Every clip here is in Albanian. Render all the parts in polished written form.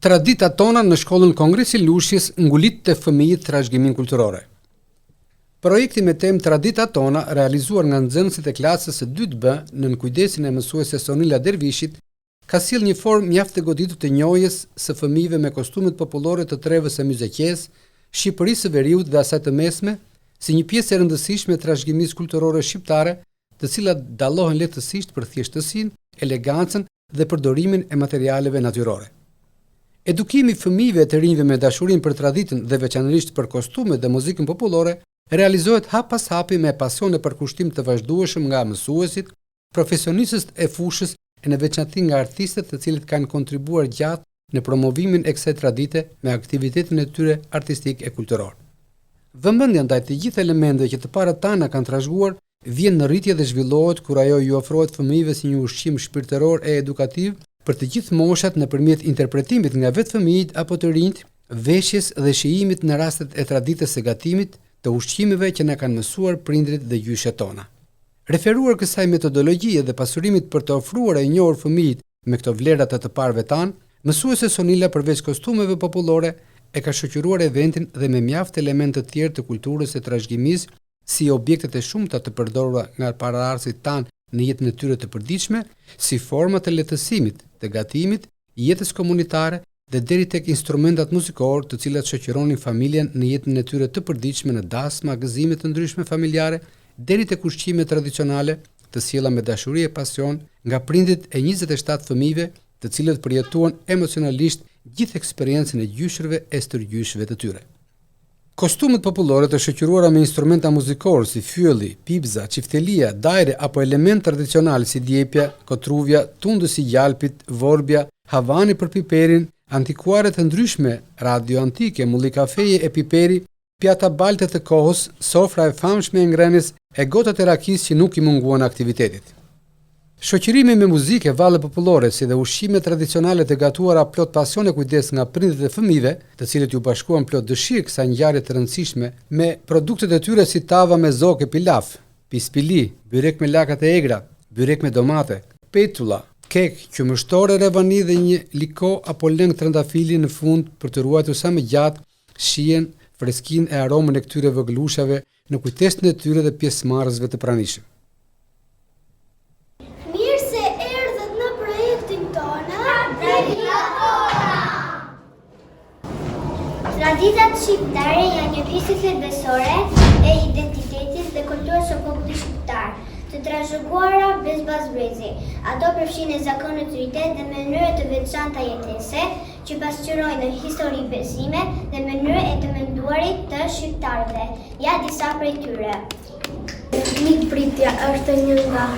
Traditat tona në shkollën Kongresi Lushjes ngulit të fëmijët trashëgimin kulturore. Projekti me temë Traditat tona, realizuar nga nxënësit e klasës së 2B nën kujdesin e mësuese Sonila Dervishit, ka sjell një formë mjaft të goditur të njohjes së fëmijëve me kostumet popullore të trevës së Myzeqes, Shqipërisë së Veriut dhe asaj të Mesme, si një pjesë e rëndësishme e trashëgimisë kulturore shqiptare, të cilat dallohen lehtësisht për thjeshtësinë, elegancën dhe përdorimin e materialeve natyrore. Edukimi i fëmijëve e të rinjve me dashurinë për traditën dhe veçanërisht për kostumet dhe muzikën popullore realizohet hap pas hapi me pasion e përkushtim të vazhdueshëm nga mësuesit, profesionistët e fushës e në veçanti nga artistët të cilët kanë kontribuar gjatë në promovimin e kësaj tradite me aktivitetin e tyre artistik e kulturor. Vëmendja ndaj të gjithë elementeve që të parat tana kanë trashëguar vjen në rritje dhe zhvillohet kur ajo ju ofrohet fëmijëve si një ushqim shpirtëror e edukativ për të gjithë moshat nëpërmjet interpretimit nga vetë fëmijët apo të rinjt, veshjes dhe shijimit në rastet e traditës së gatimit të ushqimeve që na kanë mësuar prindrit dhe gjyshet tona. Referuar kësaj metodologjie dhe pasurimit për të ofruar e njohur fëmijët me këto vlera të parëve tanë, mësuese Sonila përveç kostumeve popullore e ka shoqëruar eventin dhe me mjaft elemente të tjerë të kulturës së trashëgimisë, si objektet e shumta të përdorura nga paraardhësit tanë në jetën e tyre të përditshme, si forma të lehtësimit, të gatimit, jetës komunitare dhe deri tek instrumentat muzikor të cilat shoqëronin familjen në jetën e tyre të përditshme në dasma, gëzime të ndryshme familjare, deri tek ushqime tradicionale të sjella me dashuri e pasion nga prindit e 27 fëmijëve, të cilët përjetuan emocionalisht gjithë eksperiencën e gjyshërve e stërgjyshëve të tyre. Kostumet popullore të shoqëruara me instrumenta muzikore si fyelli, pipza, çiftelia, dajre apo element tradicional si djepja, kotruvja, tundësi i gjalpit, vorbja, havani për piperin, antikuare të ndryshme, radio antike, mulli kafeje e piperi, pjata balte të kohës, sofra e famshme e ngrenis e gotat e rakisë që nuk i munguan aktivitetit. Shoqërimi me muzikë, valle popullore si dhe ushqime tradicionale të gatuara plot pasion e kujdes nga prindërit e fëmijëve, të cilët ju bashkuan plot dëshirë kësaj ngjarje të rëndësishme me produktet e tyre si tava me zogë, pilaf, pispili, byrek me lakat e egra, byrek me domate, petulla, kek, qumështore revani dhe një liko apo lëng trëndafili në fund për të ruajtur sa më gjatë shijen, freskinë e aromën e këtyre vogëlushave në kujtesën e tyre dhe pjesëmarrësve të pranishëm. Traditat shqiptare janë një pjesë thelbësore e identitetit dhe kulturës së popullit shqiptar, të trashëguara bezbazbrezi. Ato përfshin zakone të rite dhe mënyre të veçanta jetese, që pasqyrojnë histori, besime dhe mënyre e të menduarit të shqiptarëve. Ja disa prej tyre. Mikpritja është një nga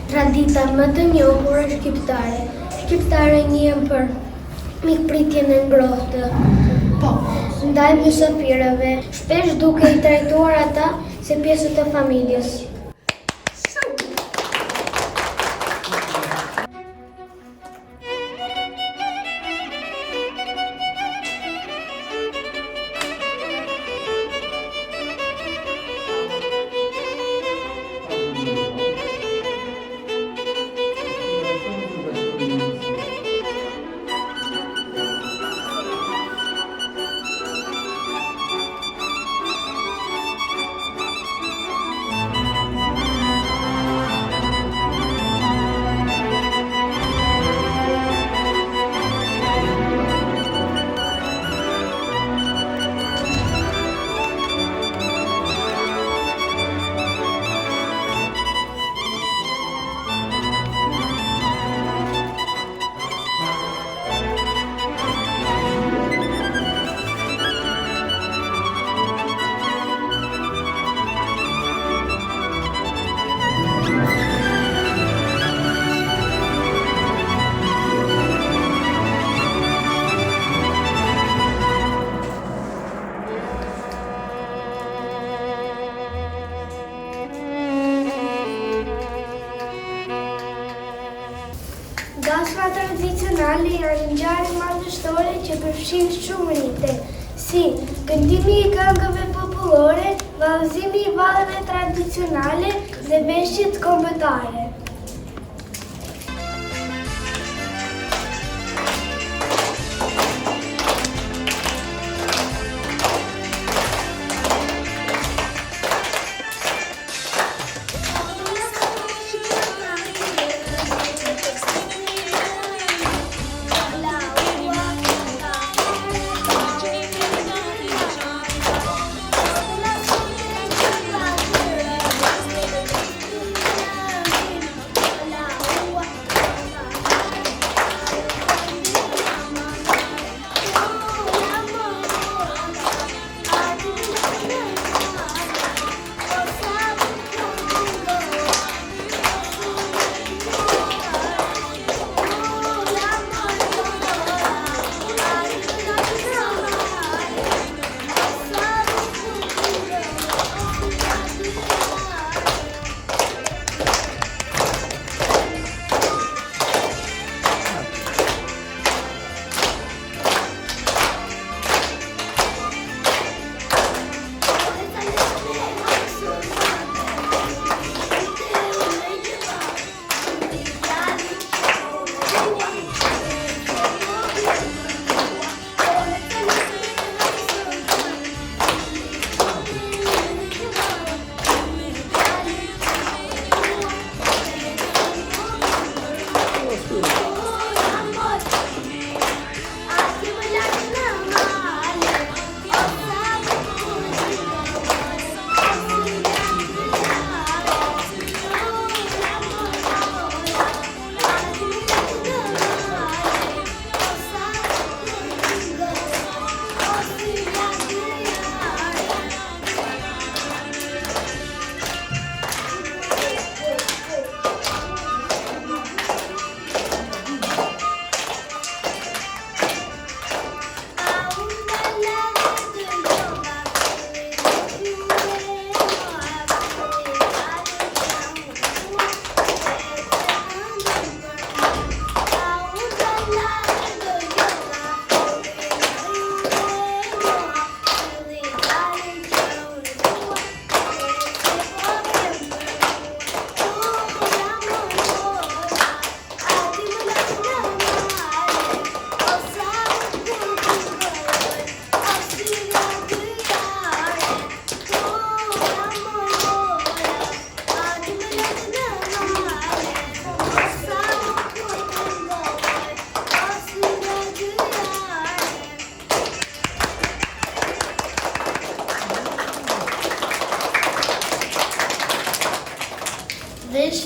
traditat më të njohura shqiptare. Shqiptarët njihen për mikpritjen e ngrohtë ndaj mysafirëve, shpesh duke i trajtuar ata si pjesë të familjes. Dasma tradicionale janë ngjarje madhështore që përfshin shumë rite, si këndimi i këngëve popullore, vallëzimi i valleve tradicionale dhe veshjet kombëtare.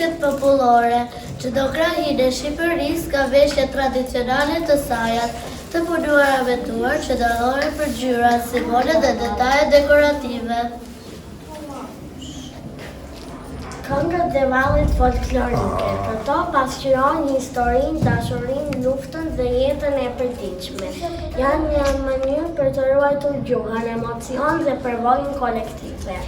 veshjet popullore. Çdo krahinë e Shqipërisë ka veshje tradicionale të sajat, të punuara me tuar që dallohen për gjyra, simbole dhe detaje dekorative. Këngët dhe vallet folklorike, këto pasqyrojnë historinë, dashurinë, luftën dhe jetën e përditshme. Janë një mënyrë për të ruajtur gjuhën, emocion dhe përvojën kolektive.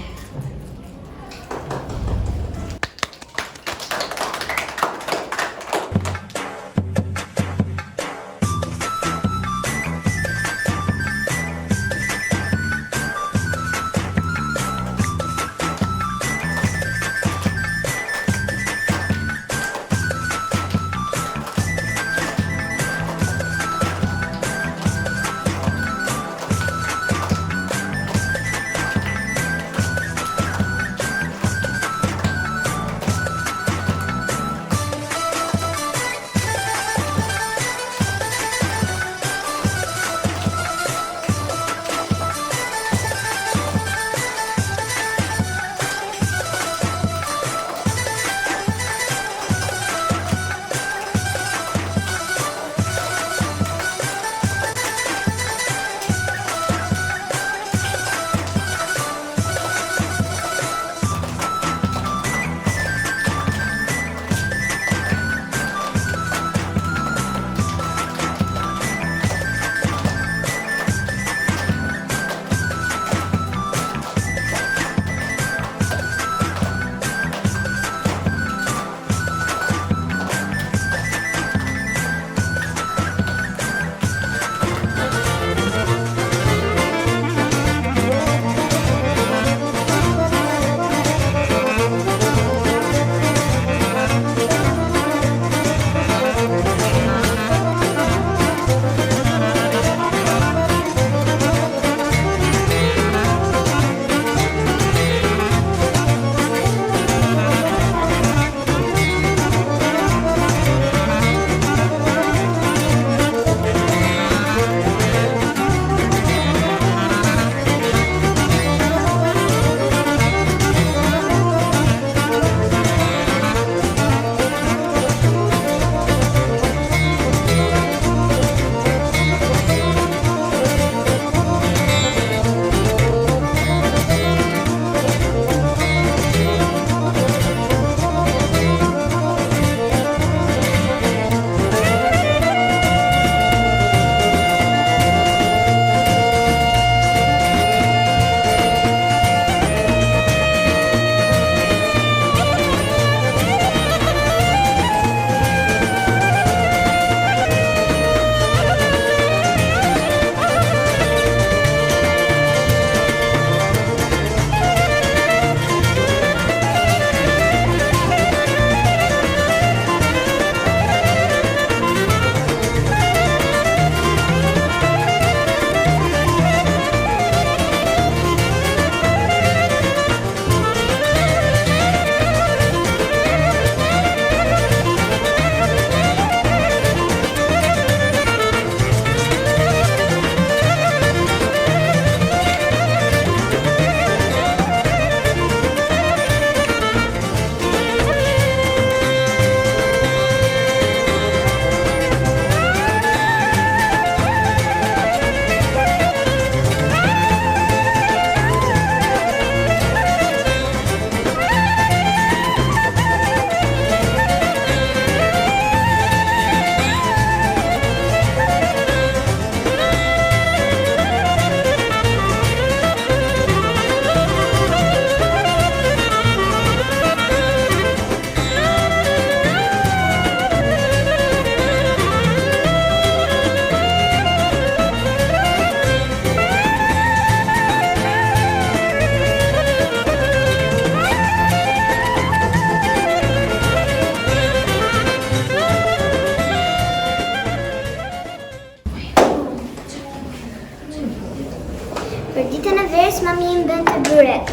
Për ditën e verës, mami im bën të byret.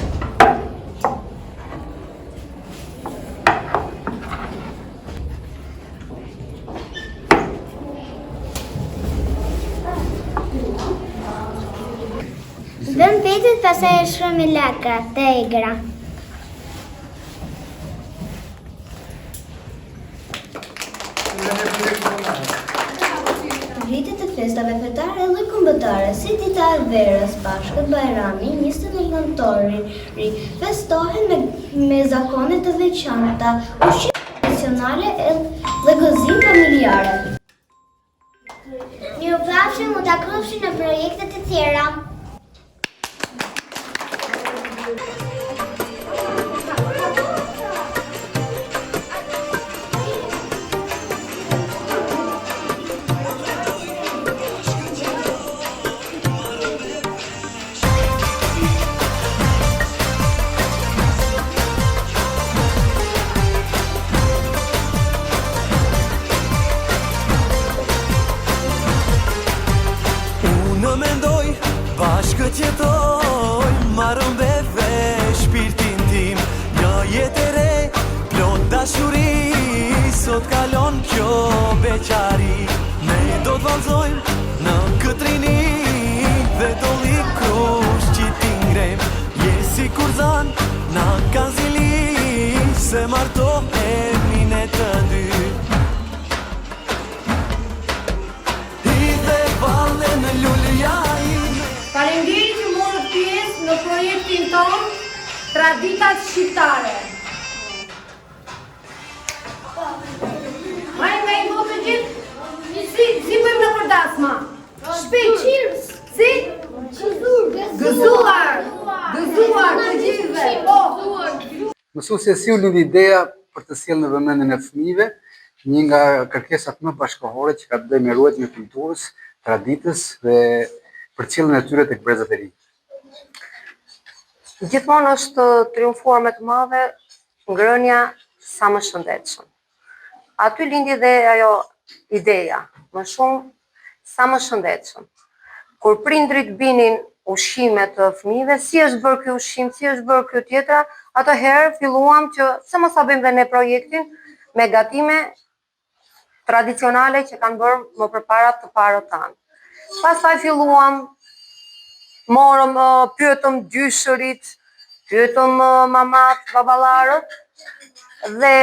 Bën petet, pastaj e shkruaj me lakra, te egra. festave fetare dhe kombëtare, si dita e verës, Pashkët, Bajrami, 21 nëntori, festohen me zakone të veçanta, ushqime tradicionale dhe gëzim familjare. Mirupafshim, u takofshi në projekte të tjera. Bashkët jetoj, marrëm beve shpirtin tim. Një jetë e re, plot dashuri, sot kalon kjo beqari. Ne do të vallëzojmë në këtë rini, dhe do li krush që ti ngrem. Je si kur zan, na kanë zili, se martohemi ne të dy. Hidhe valle në lullëjaj. Faleminderit që morët pjesë në projektin tonë Traditat Shqiptare. Majë nga i votë të gjithë, si bëjmë në përdasma? Shpejt, si? Gëzuar të gjithëve. Mësuesja si u lindi ideja për të sjellë në vëmendjen e fëmijëve një nga kërkesat më bashkëkohore që ka të bëjë me ruajtjen e kulturës, traditës dhe përcjelljen e tyre tek brezat e rinj. Gjithmonë është triumfuar me të madhe ngrënia sa më shëndetshëm. Aty lindi dhe ajo ideja, më shumë sa më shëndetshëm. Kur prindrit binin ushqimet të fëmijëve, si është bërë ky ushqim, si është bërë ky tjetra, atëherë filluam që se mos ta bëjmë dhe ne projektin me gatime tradicionale që kanë bërë më përpara të parët tanë. Pastaj filluam, morëm, pyetëm dyshërit, pyetëm mamat, baballarët, dhe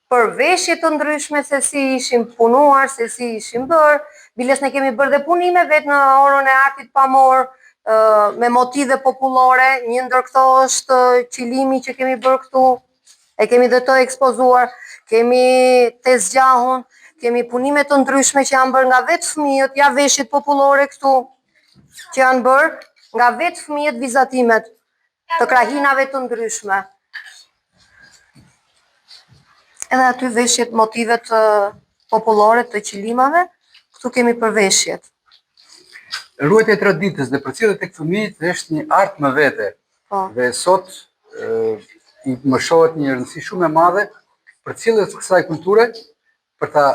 për veshje të ndryshme se si ishim punuar, se si ishim bërë, biles ne kemi bërë dhe punime vetë në orën e artit pamor, me motive popullore, një ndër këto është qilimi që kemi bërë këtu, e kemi dhe të ekspozuar, kemi tezgjahun, kemi punime të ndryshme që janë bërë nga vetë fëmijët, ja veshjet popullore këtu, që janë bërë nga vetë fëmijët, vizatimet të krahinave të ndryshme. Edhe aty veshjet, motivet popullore të qilimave, këtu kemi për veshjet. Ruajtja e traditës dhe përcjellja tek fëmijët është një art më vete. Dhe sot i më shohet një rëndësi shumë e madhe përcjelljes së kësaj kulture për ta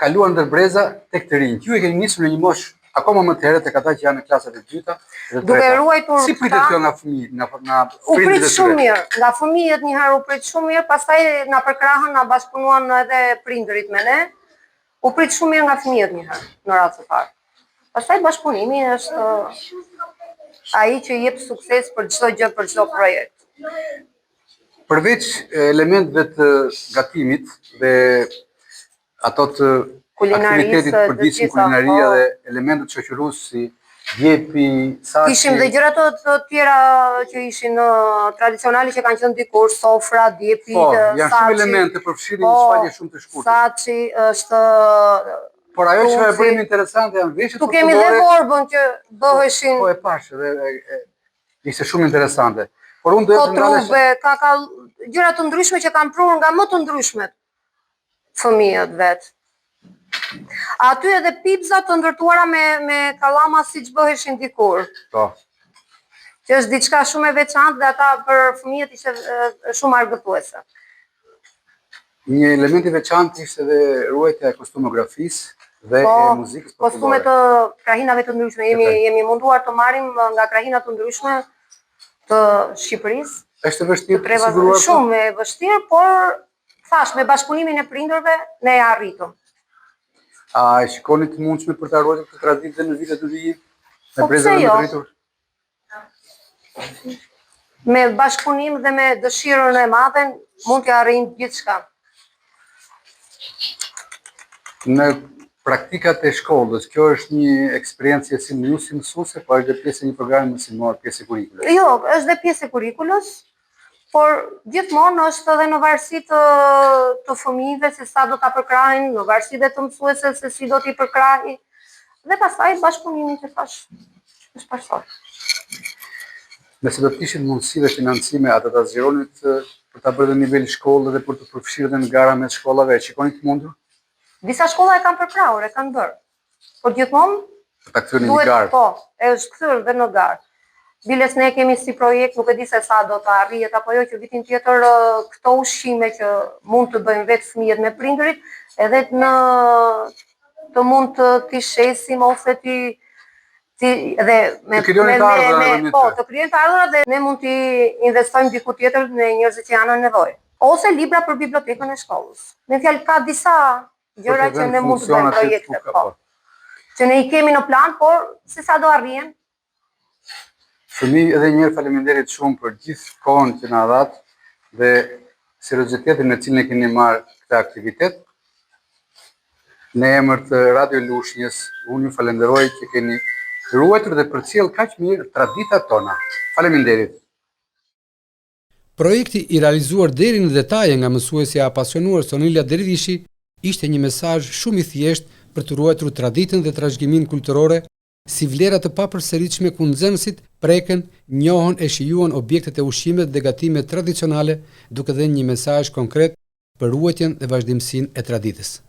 kaluar ndër breza tek të rinjt. Ju e keni nisur në një moshë akoma më të herët tek ata që janë në klasat e dyta dhe të treta. Si pritet kjo nga fëmijët, nga u prit shumë mirë, nga fëmijët një herë u prit shumë mirë, pastaj na përkrahën, na bashkëpunuan edhe prindërit me ne. U prit shumë mirë nga fëmijët një herë në radhë të parë. Pastaj bashkëpunimi është ai që jep sukses për çdo gjë, për çdo projekt. Përveç elementeve të gatimit dhe ato të aktivitetit të përditshëm kulinaria dhe elementet shoqërues si djepi, saçi. Kishim dhe gjëra të tjera që ishin tradicionale që kanë qenë dikur, sofra, djepi, saçi. Po, janë shumë elemente përfshirë në shfaqje shumë të shkurtër. Saçi është. Por ajo që e bëjmë interesante janë veshjet popullore. Tu kemi dhe vorbën që bëheshin. Po e pash dhe ishte shumë interesante. Por unë do të ndalesha. Ka gjëra të ndryshme që kanë prurë nga më të ndryshmet fëmijët vetë. Aty edhe pipza të ndërtuara me kallama siç bëheshin dikur. Po. Që është diçka shumë e veçantë dhe ata për fëmijët ishte shumë argëtuese. Një element i veçantë ishte edhe ruajtja e kostumografisë dhe e muzikës popullore. Kostume të krahinave të ndryshme. Jemi munduar të marrim nga krahina të ndryshme të Shqipërisë. Është vështirë të siguruar? Shumë e vështirë, por thash, me bashkëpunimin e prindërve ne e arritëm. A e shikoni të mundshme për ta ruajtur këtë traditë në vitet e vijim? Me brezat e rritur? Me bashkëpunim dhe me dëshirën e madhe mund të arrijmë gjithçka. Në praktikat e shkollës, kjo është një eksperiencë si ju si mësuese, po është dhe pjesë e një programi mësimor, pjesë e kurrikulës. Jo, është dhe pjesë e kurrikulës, por gjithmonë është edhe në varësi të fëmijëve se sa do ta përkrahin, në varësi dhe të mësuesve se si do t'i përkrahin, dhe pastaj bashkëpunimi që thash është parsor. Nëse do të kishin mundësi dhe financime, atë ta zgjeronit për ta bërë në nivel shkollë dhe për të përfshirë dhe në gara mes shkollave, shikoni të mundur? Disa shkolla e kanë përkrahur, e kanë bërë. Por gjithmonë ta kthyen në garë. Po, është kthyer dhe në garë. Biles ne kemi si projekt, nuk e di se sa do të arrihet apo jo, që vitin tjetër këto ushqime që mund të bëjmë vetë fëmijët me prindërit, edhe të mund t'i shesim ose të krijojnë të ardhurat dhe ne mund t'i investojmë diku tjetër në njerëzit që janë në nevojë. Ose libra për bibliotekën e shkollës. Me fjalë ka disa gjëra që ne mund të bëjmë projekte, po. Që ne i kemi në plan, por se sa do arrihen. Fëmijë, edhe një herë faleminderit shumë për gjithë kohën që na dhat dhe seriozitetin me cilin e keni marrë këtë aktivitet. Në emër të Radio Lushnjës, unë ju falenderoj që keni ruajtur dhe përcjell kaq mirë traditat tona. Faleminderit. Projekti i realizuar deri në detaje nga mësuesja e apasionuar Sonila Dervishi ishte një mesazh shumë i thjeshtë për të ruajtur traditën dhe trashëgiminë kulturore, si vlera të papërsëritshme ku nxënësit preken, njohën e shijuan objektet e ushqimit dhe gatimet tradicionale, duke dhënë një mesazh konkret për ruajtjen dhe vazhdimsinë e traditës.